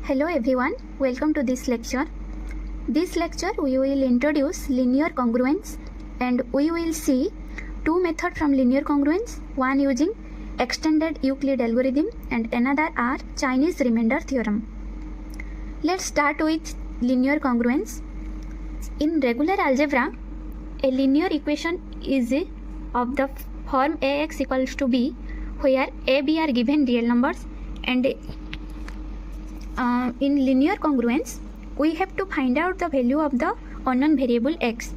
Hello everyone, welcome to this lecture. This lecture we will introduce linear congruence and we will see two methods from linear congruence, one using extended Euclid algorithm and another are Chinese remender theorem. Let's start with linear congruence. In regular algebra, a linear equation is of the form ax equals to b where a, b are given real numbers, and in linear congruence we have to find out the value of the unknown variable x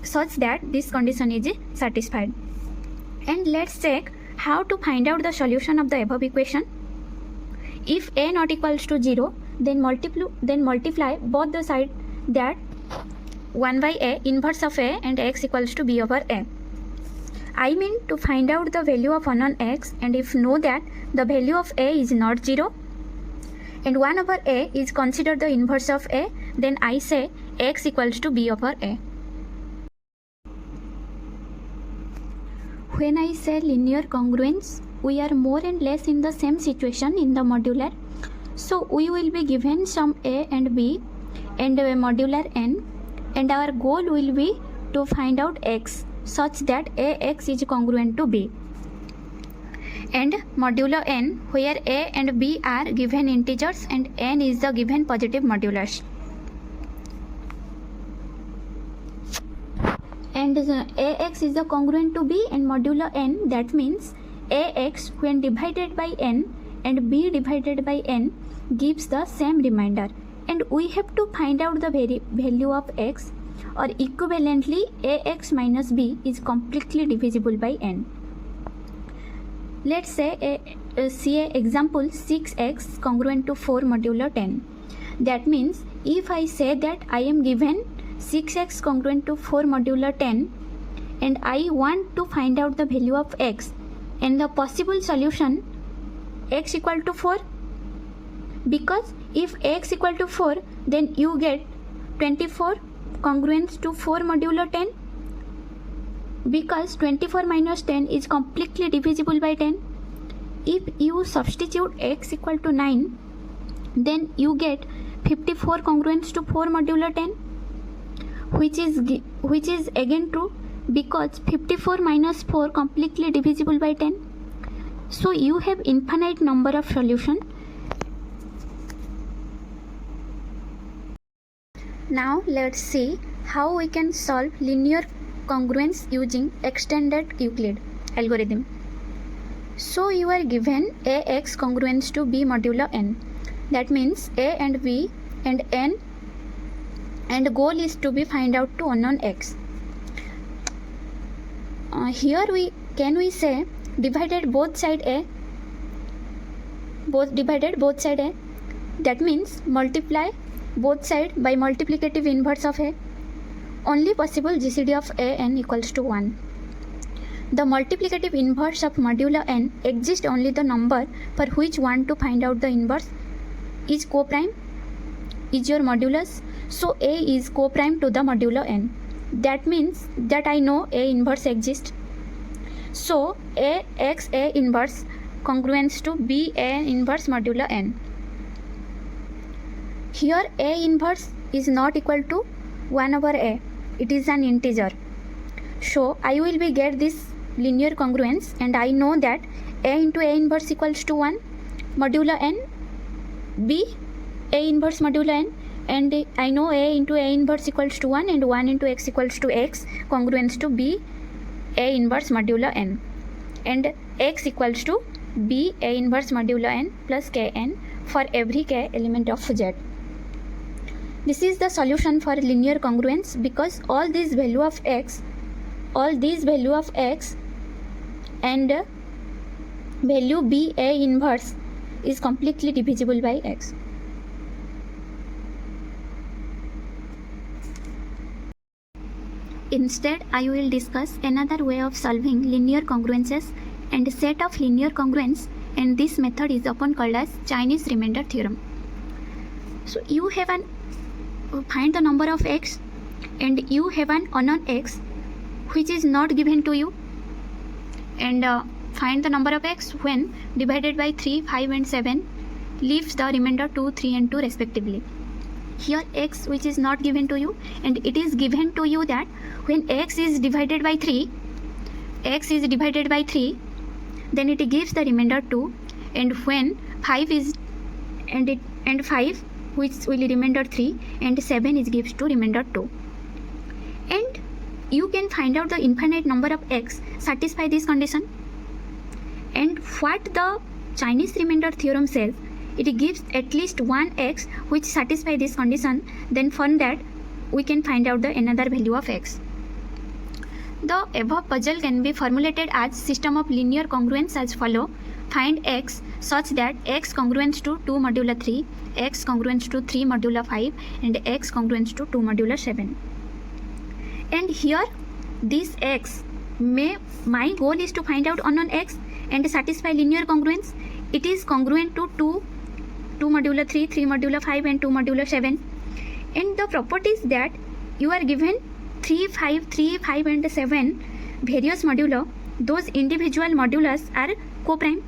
such that this condition is satisfied. And let's check how to find out the solution of the above equation. If a not equals to 0, then multiply both the sides, that 1 by a inverse of a and x equals to b over a. I mean to find out the value of unknown x, and if know that the value of a is not 0 and 1 over a is considered the inverse of a, then I say x equals to b over a. When I say linear congruence, we are more and less in the same situation in the modular. So we will be given some a and b and a modular n, and our goal will be to find out x such that ax is congruent to b, and modulo n where a and b are given integers and n is the given positive modulus. And ax is the congruent to b and modulo n, that means ax when divided by n and b divided by n gives the same remainder, and we have to find out the value of x, or equivalently ax minus b is completely divisible by n. Let's say see a example 6x congruent to 4 modulo 10. That means if I say that I am given 6x congruent to 4 modulo 10 and I want to find out the value of x and the possible solution x equal to 4, because if x equal to 4 then you get 24 congruent to 4 modulo 10, because 24 minus 10 is completely divisible by 10. If you substitute x equal to 9, then you get 54 congruent to 4 modulo 10, which is again true because 54 minus 4 completely divisible by 10. So you have infinite number of solutions. Now let's see how we can solve linear congruence using extended Euclid algorithm. So you are given ax congruent to b modulo n, that means a and b and n, and goal is to be find out to unknown x. Here we say divided both side a, that means multiply both side by multiplicative inverse of a. Only possible GCD of a n equals to 1. The multiplicative inverse of modulo n exists only the number for which want to find out the inverse is co-prime, is your modulus. So a is co-prime to the modulo n. That means that I know a inverse exists. So ax a inverse congruent to b a inverse modulo n. Here a inverse is not equal to 1 over a. It is an integer. So I will be get this linear congruence, and I know that a into a inverse equals to 1 modulo n, b a inverse modulo n, and I know a into a inverse equals to 1 and 1 into x equals to x congruent to b a inverse modulo n, and x equals to b a inverse modulo n plus kn for every k element of z. This is the solution for linear congruence because all these value of x and value b a inverse is completely divisible by x. Instead, I will discuss another way of solving linear congruences and set of linear congruence, and this method is often called as Chinese remender theorem. So you have find the number of x and you have an unknown x which is not given to you, and find the number of x when divided by 3, 5 and 7 leaves the remainder 2, 3 and 2 respectively. Here x which is not given to you, and it is given to you that when x is divided by 3, then it gives the remainder 2, and when 5 is and 5 which will remainder 3 and 7 is gives to remainder 2. And you can find out the infinite number of x satisfy this condition. And what the Chinese remainder theorem says, it gives at least one x which satisfy this condition. Then from that we can find out the another value of x. The above puzzle can be formulated as system of linear congruence as follow. Find x such that x congruence to 2 modulo 3, x congruence to 3 modulo 5 and x congruence to 2 modulo 7. And here this x, my goal is to find out unknown x and satisfy linear congruence. It is congruent to 2 modulo 3, 3 modulo 5 and 2 modulo 7. And the properties that you are given 3, 5 and 7 various modulo, those individual modulus are co-prime,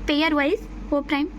pairwise co-prime.